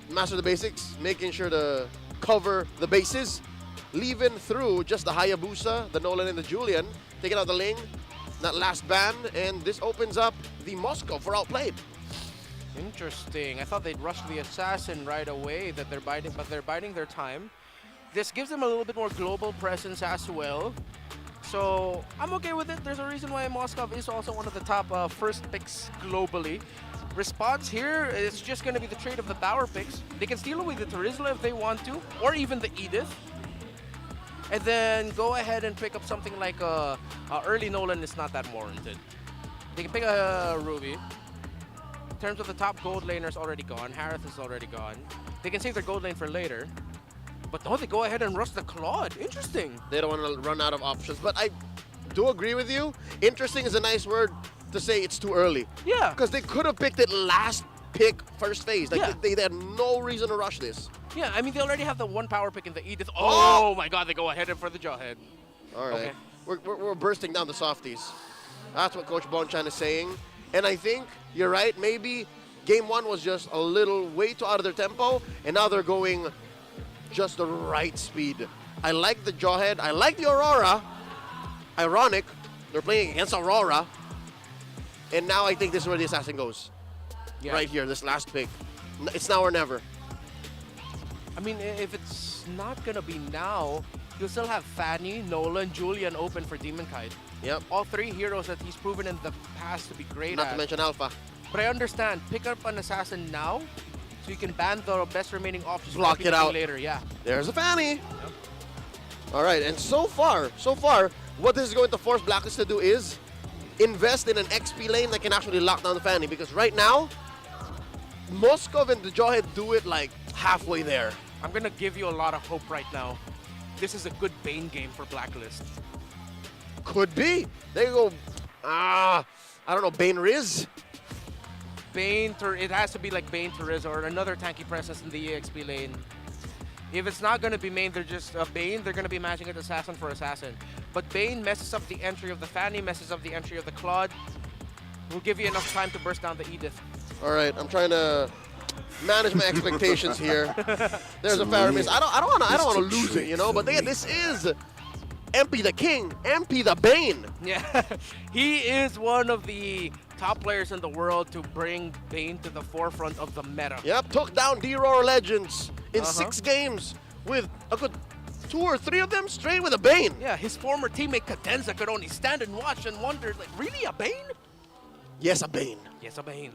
master the basics, making sure to cover the bases, leaving through just the Hayabusa, the Nolan, and the Julian, taking out the Ling, that last ban, and this opens up the Moscow for outplayed. Interesting. I thought they'd rush the assassin right away, but they're biding their time. This gives them a little bit more global presence as well. So I'm okay with it. There's a reason why Moscow is also one of the top first picks globally. Response here is just going to be the trade of the power picks. They can steal away the Terizla if they want to, or even the Edith. And then go ahead and pick up something like early Nolan is not that warranted. They can pick a Ruby. In terms of the top gold laner's already gone. Harith is already gone. They can save their gold lane for later. But no, they go ahead and rush the Claude. Interesting. They don't want to run out of options, but I do agree with you. Interesting is a nice word to say it's too early. Yeah. Because they could have picked it last pick, first phase. Like Yeah. they had no reason to rush this. Yeah, I mean, they already have the one power pick in the Edith. Oh my god, they go ahead and for the Jawhead. All right. Okay. We're bursting down the softies. That's what Coach Bonchan is saying. And I think you're right. Maybe game one was just a little way too out of their tempo, and now they're going just the right speed. I like the Jawhead. I like the Aurora. Ironic, they're playing against Aurora. And now I think this is where the assassin goes. Yeah. Right here, this last pick. It's now or never. I mean, if it's not gonna be now, you'll still have Fanny, Nolan, Julian open for Demon Kite. Yep. All three heroes that he's proven in the past to be great Not at. to mention Alpha. But I understand, pick up an assassin now, so you can ban the best remaining options. Block it out later. Yeah. There's a Fanny. All right, and so far, what this is going to force BLACKLIST to do is invest in an XP lane that can actually lock down the Fanny, because right now, Moskov and the Jawhead do it like halfway there. I'm gonna give you a lot of hope right now. This is a good Bane game for BLACKLIST. Could be. There you go. I don't know, Bane Riz? It has to be like Bane Terizla or another tanky presence in the EXP lane. If it's not going to be main, they're just Bane, they're going to be matching it assassin for assassin. But Bane messes up the entry of the Fanny, messes up the entry of the Claude. Will give you enough time to burst down the Edith. All right, I'm trying to manage my expectations here. There's a Faramis. I don't want to lose it, you know. But this is MP the King, MP the Bane. Yeah, he is one of the top players in the world to bring Bane to the forefront of the meta. Yep, took down AURORA Legends in 6 games with a good 2 or 3 of them straight with a Bane. Yeah, his former teammate Cadenza could only stand and watch and wonder, like, really a Bane? Yes, a Bane. Yes, a Bane.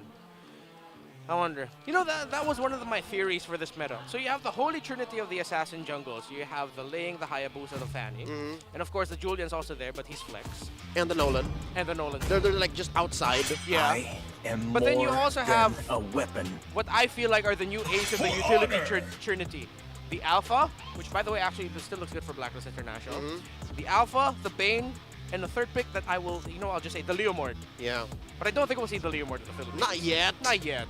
I wonder. You know, that was one of my theories for this meta. So you have the holy trinity of the assassin jungles. You have the Ling, the Hayabusa, the Fanny. And of course the Julian's also there, but he's flex. And the Nolan. And the Nolan. They're like just outside. Yeah. I am But then you more also than have a weapon. what I feel like are the new ace of the utility trinity. The Alpha, which by the way actually this still looks good for BLACKLIST International. The Alpha, the Bane, and the third pick that I will, I'll just say the Leomord. Yeah. But I don't think we'll see the Leomord in the Philippines. Not yet. Not yet.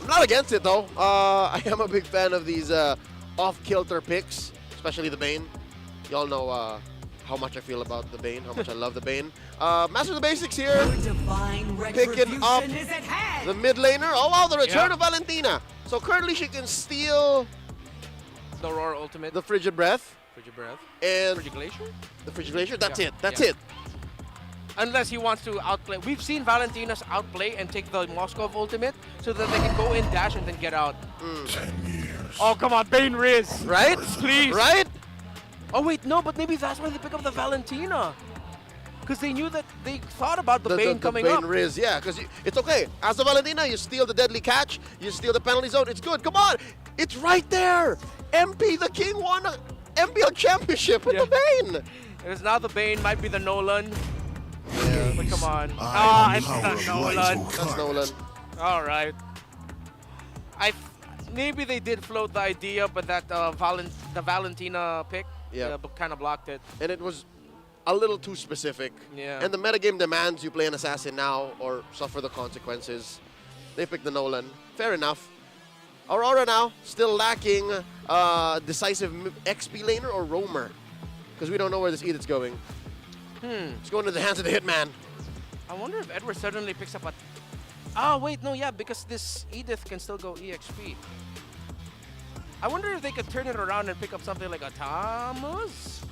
I'm not against it though. I am a big fan of these off-kilter picks, especially the Bane. Y'all know how much I feel about the Bane, how much I love the Bane. Master the basics here. Picking up the mid laner. Oh wow, the return of Valentina. So currently she can steal The Aurora ultimate. the Frigid Breath. Frigid Breath. And Frigid Glacier? the Frigid Glacier. That's Yeah. it. That's Yeah. it. Unless he wants to outplay. We've seen Valentina's outplay and take the Moskov ultimate so that they can go in, dash, and then get out. 10 years. Oh, come on, Bane Riz. Right? Please. Right? Oh, wait, no, but maybe that's why they pick up the Valentina. Because they knew that they thought about the Bane coming Bane up. Riz, yeah, because it's okay. As the Valentina, you steal the deadly catch, you steal the penalty zone, it's good. Come on, it's right there. MP the King won an MPL championship with the Bane. It is now the Bane, might be the Nolan. Yeah. But come on. I am It's the not power of Nolan. light. That's Nolan. All right. Maybe they did float the idea, but that the Valentina pick kind of blocked it. And it was a little too specific. Yeah. And the metagame demands you play an assassin now or suffer the consequences. They picked the Nolan. Fair enough. Aurora now, still lacking decisive XP laner or roamer. Because we don't know where this Edith's going. It's going to the hands of the Hitman. I wonder if Edward suddenly picks up a Oh, wait, no, yeah, because this Edith can still go EXP. I wonder if they could turn it around and pick up something like a Thomas.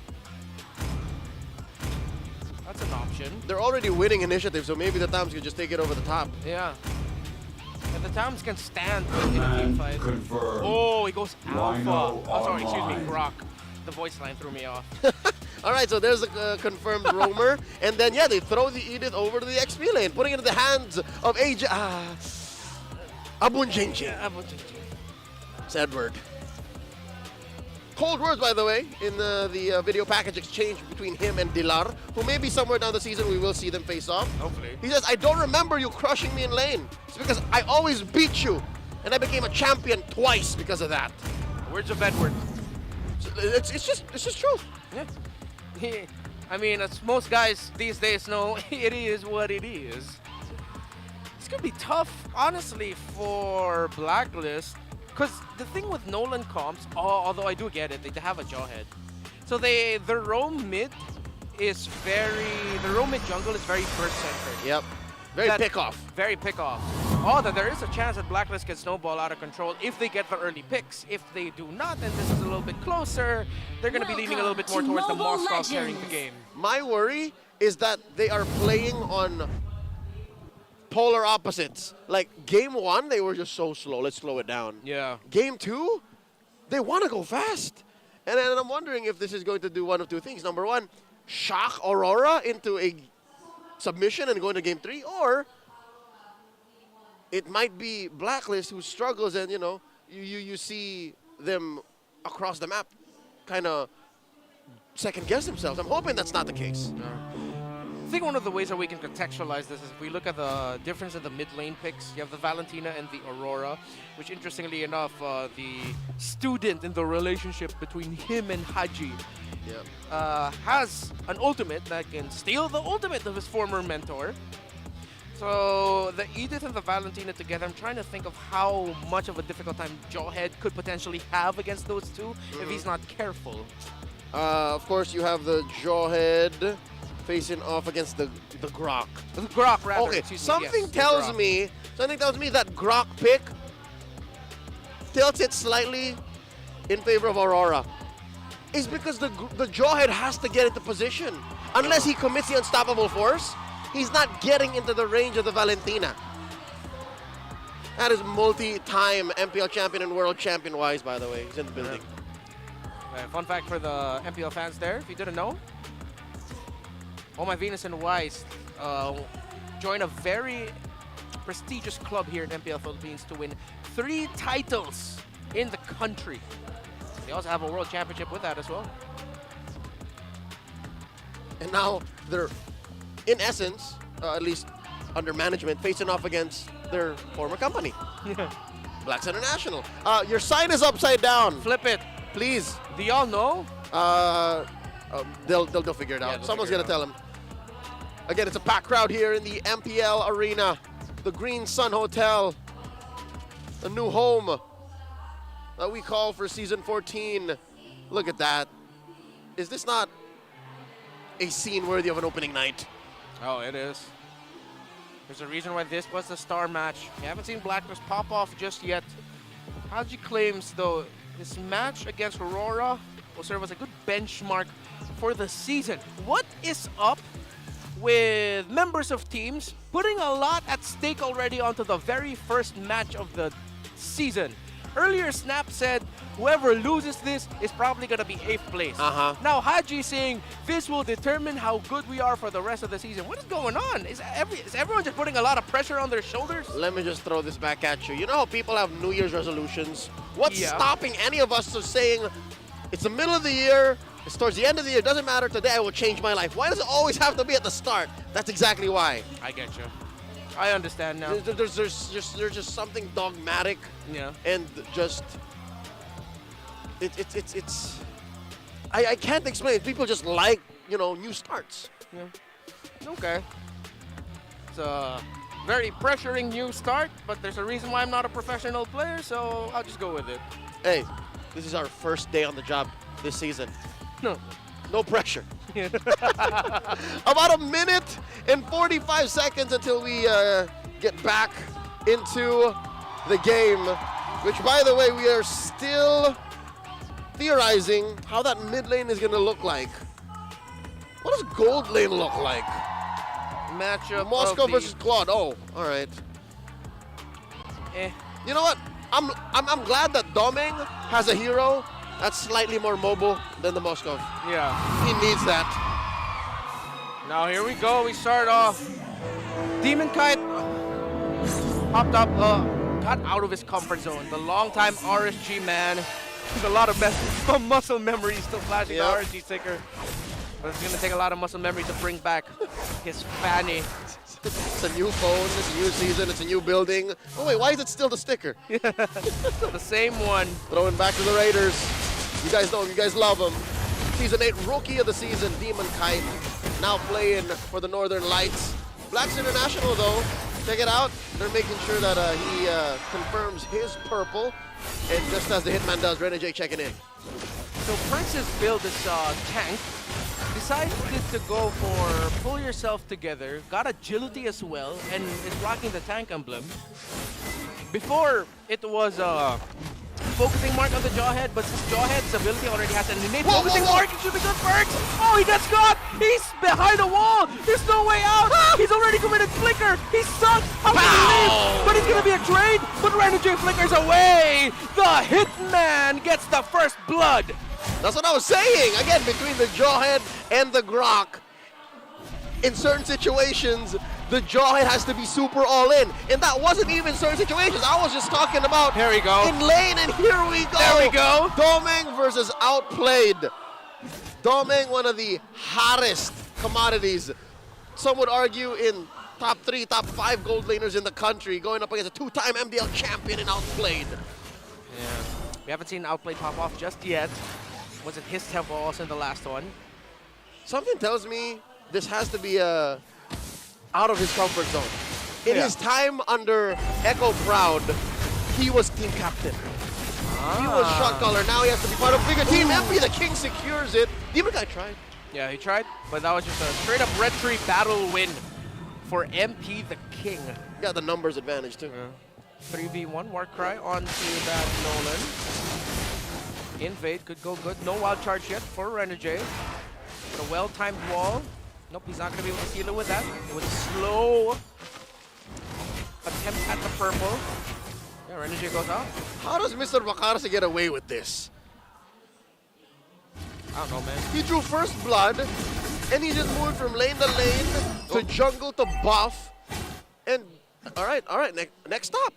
That's an option. They're already winning initiative, so maybe the Tams can just take it over the top. Yeah. And the Tams can stand in a team fight. Confirmed. Oh, he goes Alpha. Rhino Oh, sorry, excuse me, online. Grok. The voice line threw me off. All right, so there's a confirmed roamer. And then, yeah, they throw the Edith over to the XP lane, putting it in the hands of AJ. Abunjinji. It's Edward. Cold words, by the way, in the video package exchange between him and Dilar, who may be somewhere down the season we will see them face off. Hopefully. He says, I don't remember you crushing me in lane. It's because I always beat you, and I became a champion twice because of that. Words of Edward. It's just truth. Yeah. I mean, as most guys these days know, it is what it is. It's gonna be tough, honestly, for Blacklist. Because the thing with Nolan comps, although I do get it, they have a jawhead. So the roam mid is the roam mid jungle is very first centered. Yep. Very pick off. Very pick off. Although there is a chance that Blacklist can snowball out of control if they get the early picks. If they do not, and this is a little bit closer, they're going to be leaning a little bit more towards the Moscow carrying the game. My worry is that they are playing on polar opposites. Like game 1, they were just so slow. Let's slow it down. Yeah. Game 2, they want to go fast. And then I'm wondering if this is going to do one of two things. Number 1, shock Aurora into a submission and go into game 3, or it might be Blacklist who struggles, and you see them across the map kind of second guess themselves. I'm hoping that's not the case. I think one of the ways that we can contextualize this is if we look at the difference in the mid lane picks. You have the Valentina and the Aurora, which interestingly enough, the student in the relationship between him and Haji has an ultimate that can steal the ultimate of his former mentor. So the Edith and the Valentina together, I'm trying to think of how much of a difficult time Jawhead could potentially have against those two if he's not careful. Of course, you have the Jawhead facing off against the Grok. The Grok, rather. Okay, Excuse me, something yes, tells Grok. me that Grok pick tilts it slightly in favor of Aurora. Is because the Jawhead has to get into position. Unless he commits the unstoppable force, he's not getting into the range of the Valentina. That is multi-time MPL champion and world champion Wise, by the way. He's in the building. Fun fact for the MPL fans there, if you didn't know. Oh My Venus and Wise joined a very prestigious club here in MPL Philippines to win 3 titles in the country. They also have a world championship with that as well. And now they're, in essence, at least under management, facing off against their former company, Blacks International. Your sign is upside down. Flip it. Please. Do y'all know? They'll figure it out. Yeah, Someone's figure gonna it tell them. Again, it's a packed crowd here in the MPL arena, the Green Sun Hotel, a new home that we call for season 14. Look at that. Is this not a scene worthy of an opening night? Oh, it is. There's a reason why this was the star match. You haven't seen Blacklist pop off just yet. Haji claims, though, this match against Aurora will serve as a good benchmark for the season. What is up with members of teams putting a lot at stake already onto the very first match of the season? Earlier, Snap said whoever loses this is probably going to be 8th place. Now, Haji saying this will determine how good we are for the rest of the season. What is going on? Is everyone just putting a lot of pressure on their shoulders? Let me just throw this back at you. You know how people have New Year's resolutions? What's stopping any of us from saying it's the middle of the year, it's towards the end of the year, doesn't matter, today I will change my life? Why does it always have to be at the start? That's exactly why. I get you. I understand now. There's just something dogmatic, and just it's I can't explain it. People just like new starts. Yeah. Okay. It's a very pressuring new start, but there's a reason why I'm not a professional player, so I'll just go with it. Hey, this is our first day on the job this season. No pressure. About a minute and 45 seconds until we get back into the game, which, by the way, we are still theorizing how that mid lane is going to look like. What does gold lane look like? Matchup Moscow of the- versus Claude. Oh, all right. Eh. You know what? I'm glad that Doming has a hero that's slightly more mobile than the Moscow. Yeah. He needs that. Now here we go. We start off. Demon Kite popped up, got out of his comfort zone. The longtime RSG man. There's a lot of muscle memory still flashing Yep. the RSG sticker. But it's gonna take a lot of muscle memory to bring back his fanny. It's a new phone, it's a new season, it's a new building. Oh wait, why is it still the sticker? The same one. Throwing back to the Raiders. You guys know him, you guys love him. Season 8 Rookie of the Season, Demon Kite. Now playing for the Northern Lights. Blacks International though, check it out. They're making sure that he confirms his purple. And just as the Hitman does, Rene J checking in. So Prince's build is tank. Decided to go for pull yourself together, got agility as well, and is rocking the tank emblem. Before, it was focusing mark on the Jawhead, but since Jawhead's ability already has an innate focusing mark, it should be good perks. Oh, he gets caught! He's behind a wall! There's no way out! He's already committed Flicker! He's sunk! How can he leave? But he's gonna be a trade, but Random J flickers away! The Hitman gets the first blood! That's what I was saying. Again, between the Jawhead and the Grok, in certain situations, the Jawhead has to be super all in. And that wasn't even certain situations. I was just talking about Here we go. in lane, and here we go. There we go. Doming versus Outplayed. Doming, one of the hottest commodities. Some would argue in top 3, top 5 gold laners in the country, going up against a 2-time MPL champion in Outplayed. Yeah. We haven't seen Outplay pop off just yet. Was it his tempo also in the last one? Something tells me this has to be out of his comfort zone. In his time under Echo Proud, he was team captain. He was shot caller. Now he has to be part of a bigger team. MP the King secures it. Demon Guy tried. Yeah, he tried, but that was just a straight up red tree battle win for MP the King. Got the numbers advantage too. 3v1 Warcry onto that Nolan. Invade could go good. No wild charge yet for Renegade. But a well-timed wall. Nope, he's not going to be able to seal it with that. It was a slow attempt at the purple. Yeah, Renegade goes out. How does Mr. Bacarse get away with this? I don't know, man. He drew first blood, and he just moved from lane to lane to jungle to buff. And all right, next stop.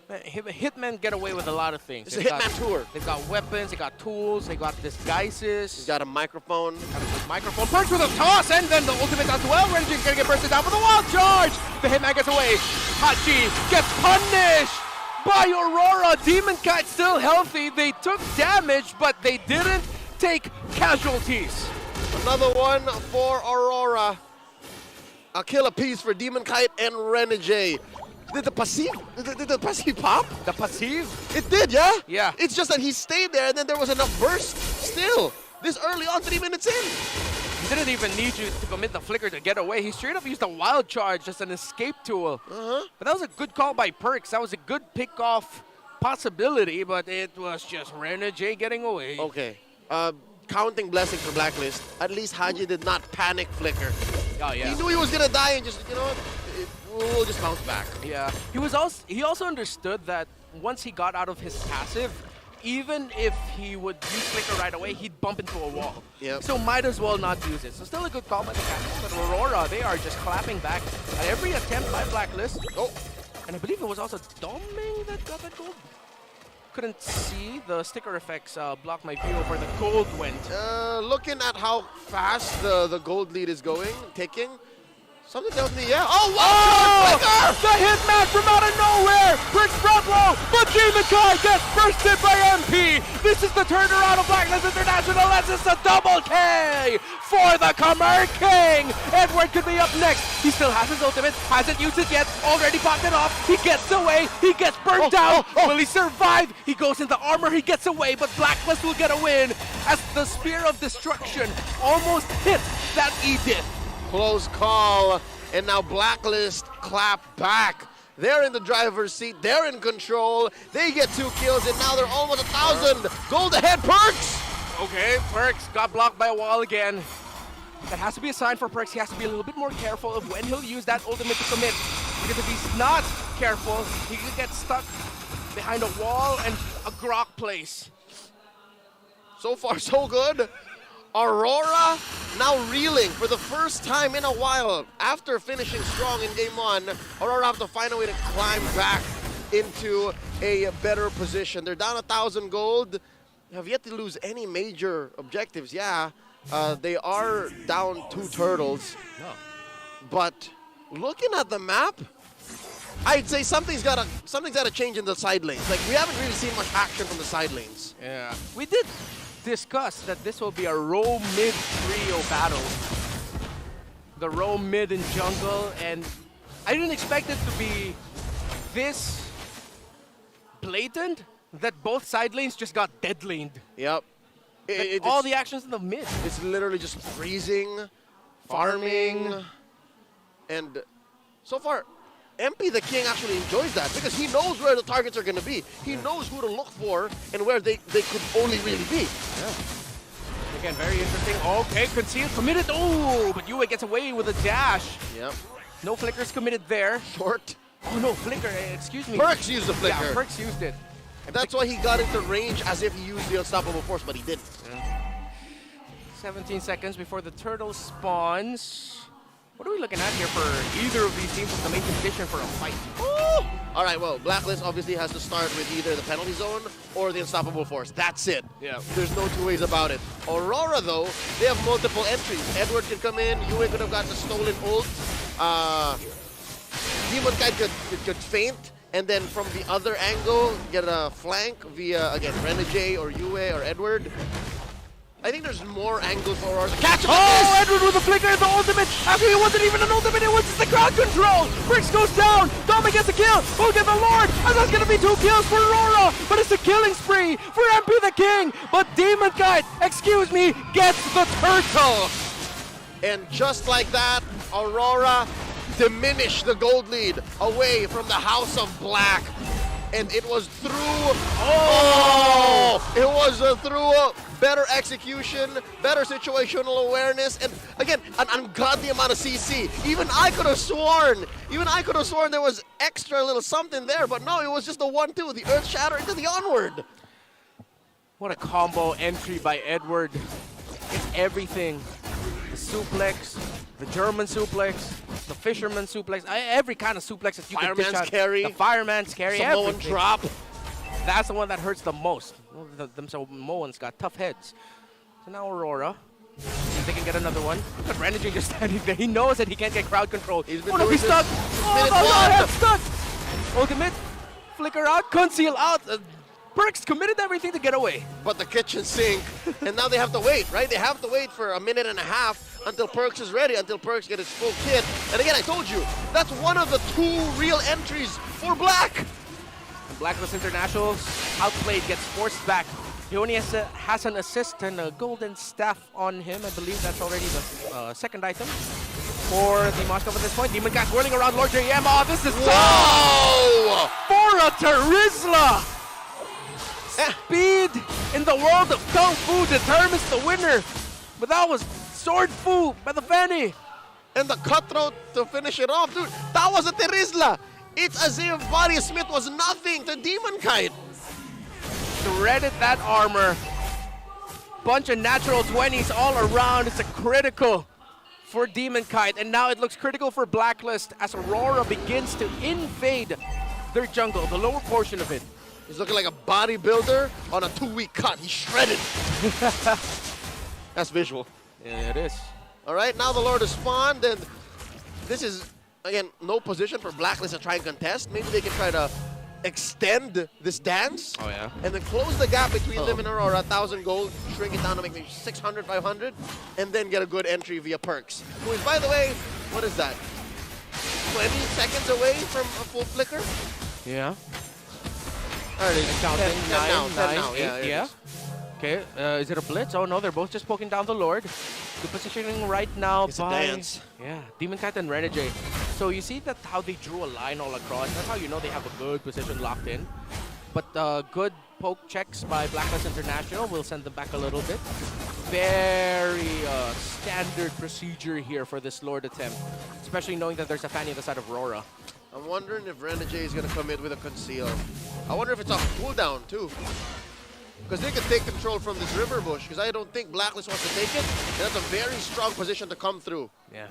Hitmen get away with a lot of things. It's a Hitman tour. They've got weapons, they got tools, they got disguises. He's got a microphone. Got a good microphone. Punch with a toss, and then the ultimate as well. Renegade's gonna get bursted down for the wild charge. The Hitman gets away. Hachi gets punished by Aurora. Demon Kite still healthy. They took damage, but they didn't take casualties. Another one for Aurora. A kill apiece for Demon Kite and Renegade. Did the passive pop? The passive? It did, yeah? Yeah. It's just that he stayed there and then there was enough burst still. This early on, 3 minutes in. He didn't even need you to commit the flicker to get away. He straight up used a wild charge, just an escape tool. But that was a good call by Perks. That was a good pick-off possibility, but it was just Renegade getting away. Okay. Counting blessings for Blacklist. At least Haji did not panic flicker. Oh, yeah. He knew he was gonna die and just, you know what? We'll just bounce back. Yeah. He also understood that once he got out of his passive, even if he would use flicker right away, he'd bump into a wall. Yep. So might as well not use it. So still a good call by the captain, but Aurora, they are just clapping back at every attempt by Blacklist. Oh. And I believe it was also Doming that got that gold. Couldn't see the sticker effects block my view where the gold went. Looking at how fast the gold lead is going, ticking, something tells me, yeah. Oh, wow! Oh! The Hitman from out of nowhere! Prince front low, but Demon Kai gets bursted by MP! This is the turnaround of Blacklist International as it's a double K for the Khmer King! Edward could be up next. He still has his ultimate, hasn't used it yet, already popped it off. He gets away, he gets burnt down. Will he survive? He goes into armor, he gets away, but Blacklist will get a win as the Spear of Destruction almost hit that Edith. Close call, and now Blacklist clap back. They're in the driver's seat. They're in control. They get 2 kills, and now they're almost 1,000. Gold ahead, Perks! Okay, Perks got blocked by a wall again. That has to be a sign for Perks. He has to be a little bit more careful of when he'll use that ultimate to commit. Because if he's not careful, he could get stuck behind a wall and a grok place. So far, so good. Aurora now reeling for the first time in a while. After finishing strong in game 1, Aurora have to find a way to climb back into a better position. They're down 1,000 gold. Have yet to lose any major objectives. Yeah, they are down 2 turtles. But looking at the map, I'd say something's gotta change in the side lanes. Like, we haven't really seen much action from the side lanes. Yeah, we did discuss that this will be a row mid trio battle. The row mid and jungle, and I didn't expect it to be this blatant that both side lanes just got dead laned. Yep. All the actions in the mid. It's literally just freezing, farming, and so far, MP the King actually enjoys that because he knows where the targets are going to be. He knows who to look for and where they could only really be. Yeah. Again, very interesting. Okay, concealed, committed. Oh, but Yue gets away with a dash. Yep. No flickers committed there. Short. Oh no, flicker, excuse me. Perks used the flicker. Yeah, Perks used it. And that's why he got into range as if he used the unstoppable force, but he didn't. Yeah. 17 seconds before the turtle spawns. What are we looking at here for either of these teams as the main condition for a fight? Ooh! All right, well, Blacklist obviously has to start with either the penalty zone or the unstoppable force. That's it. Yeah. There's no 2 ways about it. Aurora, though, they have multiple entries. Edward can come in. Yue could have gotten a stolen ult. Demon Kite could feint. And then from the other angle, get a flank via, again, Renegade or Yue or Edward. I think there's more angles for Aurora to catch him. Oh, Edward with the flicker and the ultimate. Actually, it wasn't even an ultimate. It was just the crowd control. Bricks goes down. Doma gets a kill. We'll get the Lord. And that's going to be 2 kills for Aurora. But it's a killing spree for MP the King. But Demon Kite, excuse me, gets the turtle. And just like that, Aurora diminish the gold lead away from the House of Black. And it was through, it was through better execution, better situational awareness, and again, an ungodly amount of CC. Even I could have sworn there was extra little something there, but no, it was just the 1-2, the Earth Shatter into the Onward. What a combo entry by Edward. It's everything. The suplex, the German suplex, the fisherman suplex, every kind of suplex that you can dish out. Carry. The fireman's carry, Samoan everything. drop. That's the one that hurts the most. Them Samoans got tough heads. So now Aurora, if they can get another one. Look at Renegade just standing there. He knows that he can't get crowd control. He's been oh no, doing he's this stuck. since Oh no, minute 1. he's stuck. Ultimate, flicker out, conceal out. Perks committed everything to get away. But the kitchen sink, and now they have to wait, right? They have to wait for a minute and a half until Perks is ready, until Perks gets his full kit. And again, I told you, that's one of the 2 real entries for Black. And Blacklist International's outplayed, gets forced back. He only has an assist and a golden staff on him. I believe that's already the second item for the Moscow at this point. Demon Cat whirling around Lord JM. Oh, this is Whoa! for a Terizla! Speed in the world of Kung Fu determines the winner. But that was Sword Fu by the Fanny. And the cutthroat to finish it off, dude. That was a Terizla. It's as if Body Smith was nothing to Demon Kite. Threaded that armor. Bunch of natural 20s all around. It's a critical for Demon Kite. And now it looks critical for Blacklist as Aurora begins to invade their jungle, the lower portion of it. He's looking like a bodybuilder on a 2-week cut. He's shredded. That's visual. Yeah, it is. All right, now the Lord has spawned, and this is, again, no position for Blacklist to try and contest. Maybe they can try to extend this dance. Oh, yeah. And then close the gap between them and Aurora, 1,000 gold, shrink it down to make maybe 600, 500, and then get a good entry via Perks. Who is, by the way, what is that? 20 seconds away from a full flicker? Yeah. All right, Counting 10 now, 10 now. 8, Yeah, yeah. Okay, is it a blitz? Oh no, they're both just poking down the Lord. The positioning right now It's a by... dance. Yeah, Demon Kite and Renegade. So you see that how they drew a line all across. That's how you know they have a good position locked in. But good poke checks by BLACKLIST International will send them back a little bit. Very standard procedure here for this Lord attempt, especially knowing that there's a Fanny on the side of Aurora. I'm wondering if Renegade is going to commit with a conceal. I wonder if it's a cooldown too. Because they could take control from this river bush, because I don't think BLACKLIST wants to take it. And that's a very strong position to come through. Yeah.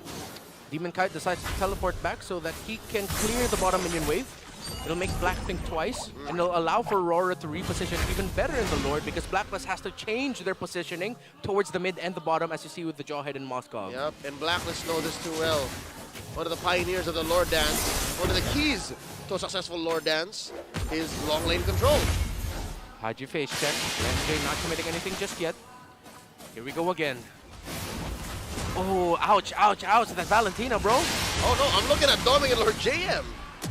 Demon Kite decides to teleport back so that he can clear the bottom minion wave. It'll make Black think twice, and it'll allow for Aurora to reposition even better in the Lord, because BLACKLIST has to change their positioning towards the mid and the bottom, as you see with the Jawhead in Moscow. Yep, and BLACKLIST know this too well. One of the pioneers of the Lord Dance, one of the keys to a successful Lord Dance is long lane control. Haji face check. Renegade not committing anything just yet. Here we go again. Oh, ouch, ouch, ouch. That's Valentina, bro. Oh no, I'm looking at Doming and Lord JM.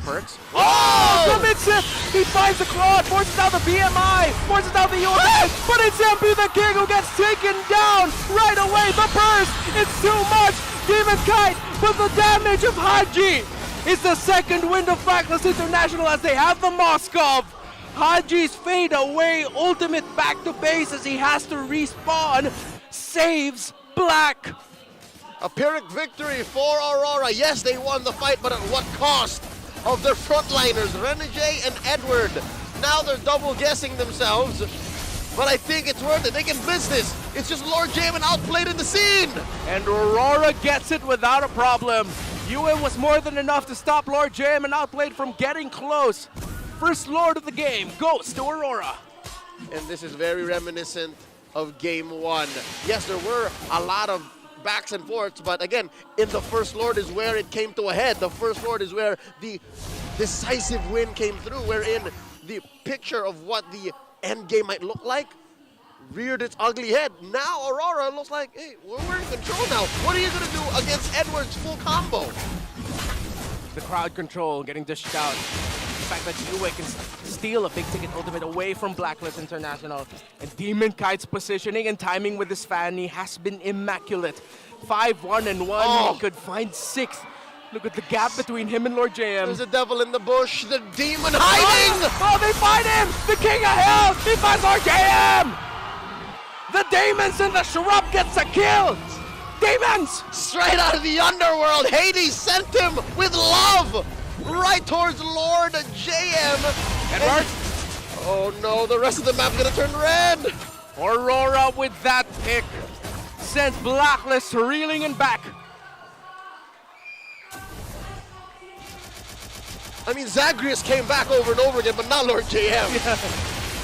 Perks. Oh! Commits it! He finds the Claude, forces out the BMI, forces out the UMS, but it's MP the King who gets taken down right away. The burst, it's too much. Demon Kite, but the damage of Haji is the second win of BLACKLIST International as they have the Moskov. Haji's fade away, ultimate back to base as he has to respawn, saves Black. A Pyrrhic victory for Aurora. Yes, they won the fight, but at what cost? Of their frontliners, Renegade and Edward. Now they're double guessing themselves, but I think it's worth it. They can blitz this. It's just Lord JM outplayed in the scene. And Aurora gets it without a problem. Yue was more than enough to stop Lord JM and outplayed from getting close. First Lord of the game goes to Aurora. And this is very reminiscent of Game 1. Yes, there were a lot of backs and forths, but again, in the First Lord is where it came to a head. The First Lord is where the decisive win came through, wherein the picture of what the end game might look like reared its ugly head. Now Aurora looks like, hey, we're in control now. What are you going to do against Edward's full combo? The crowd control getting dished out. The fact that Yue can steal a big ticket ultimate away from BLACKLIST International. And Demon Kite's positioning and timing with his Fanny has been immaculate. 5-1 and 1, Oh. He could find 6. Look at the gap between him and Lord JM. There's a devil in the bush, the demon hiding! Oh, they find him! The King of Hell! He finds Lord JM! The demons in the shrub gets a kill! Demons! Straight out of the underworld, Hades sent him with love right towards Lord JM. Edward? Oh no, the rest of the map's gonna turn red. Aurora with that pick sends BLACKLIST reeling and back. I mean, Zagreus came back over and over again, but not Lord JM.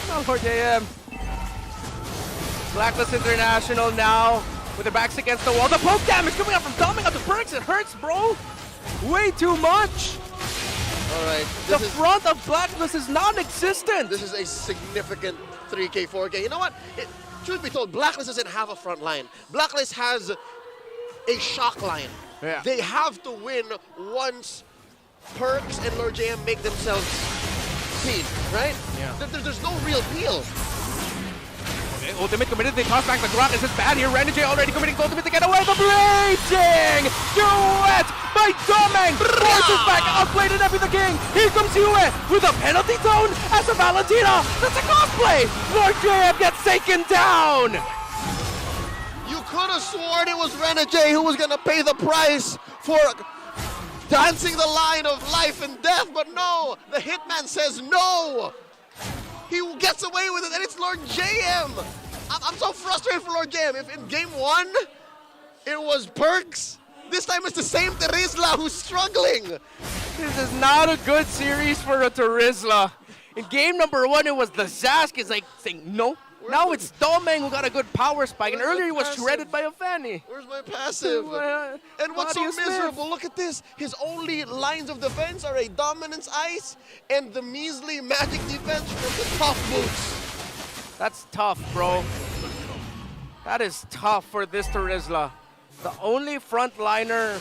Not Lord JM. BLACKLIST International now with their backs against the wall. The poke damage coming up from dumping up the perks. It hurts, bro. Way too much. All right, The front of BLACKLIST is non-existent. this is a significant 3K, 4K. You know what? Truth be told, BLACKLIST doesn't have a front line. BLACKLIST has a shock line. Yeah. They have to win once Perks and Lord JM make themselves seen, right? Yeah. There's no real peel. Okay, ultimate committed, they toss back the Grot. This is bad here. Renegade already committing the ultimate to get away. The blading! Duet by Domeng! Forces back, outplayed and Epi the King. Here comes Yue with a penalty zone as a Valentina. That's a cosplay! Lord JM gets taken down! You could have sworn it was Renegade who was gonna pay the price for dancing the line of life and death, but no, the Hitman says no. He gets away with it, and it's Lord JM. I'm so frustrated for Lord JM. If in Game 1, it was Perks, this time it's the same Terizla who's struggling. This is not a good series for a Terizla. In game number 1, it was the Zask is like saying no. Now it's Domeng who got a good power spike, and earlier he was shredded by a Fanny. Where's my passive? And what's so miserable, look at this. His only lines of defense are a Dominance Ice and the measly magic defense from the Tough Boots. That's tough, bro. That is tough for this Terizla. The only frontliner,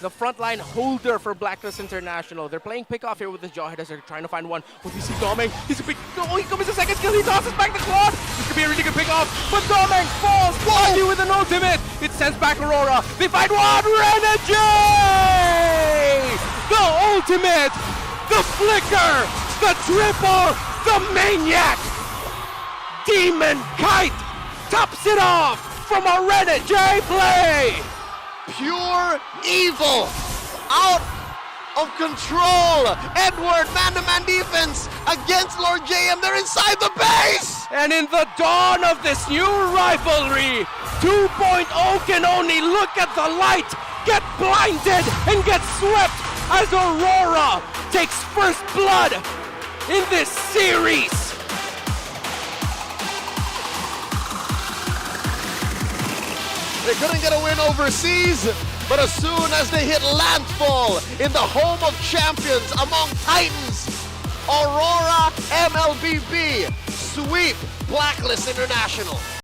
the frontline holder for BLACKLIST International. They're playing pick-off here with the Jawhead as they're trying to find one. But you see Domeng, he's a big, oh, he comes a second skill, he tosses back the Claw. This could be a really good pick-off, but Domeng falls, Wadi with an ultimate. It sends back Aurora. They find one, Renegade! the ultimate, the flicker, the triple, the maniac. Demon Kite tops it off from a Reddit J play. Pure evil. Out of control. Edward, man-to-man defense against Lord JM. They're inside the base. And in the dawn of this new rivalry, 2.0 can only look at the light, get blinded, and get swept as Aurora takes first blood in this series. They couldn't get a win overseas, but as soon as they hit landfall in the home of champions among Titans, Aurora MLBB sweep Blacklist International.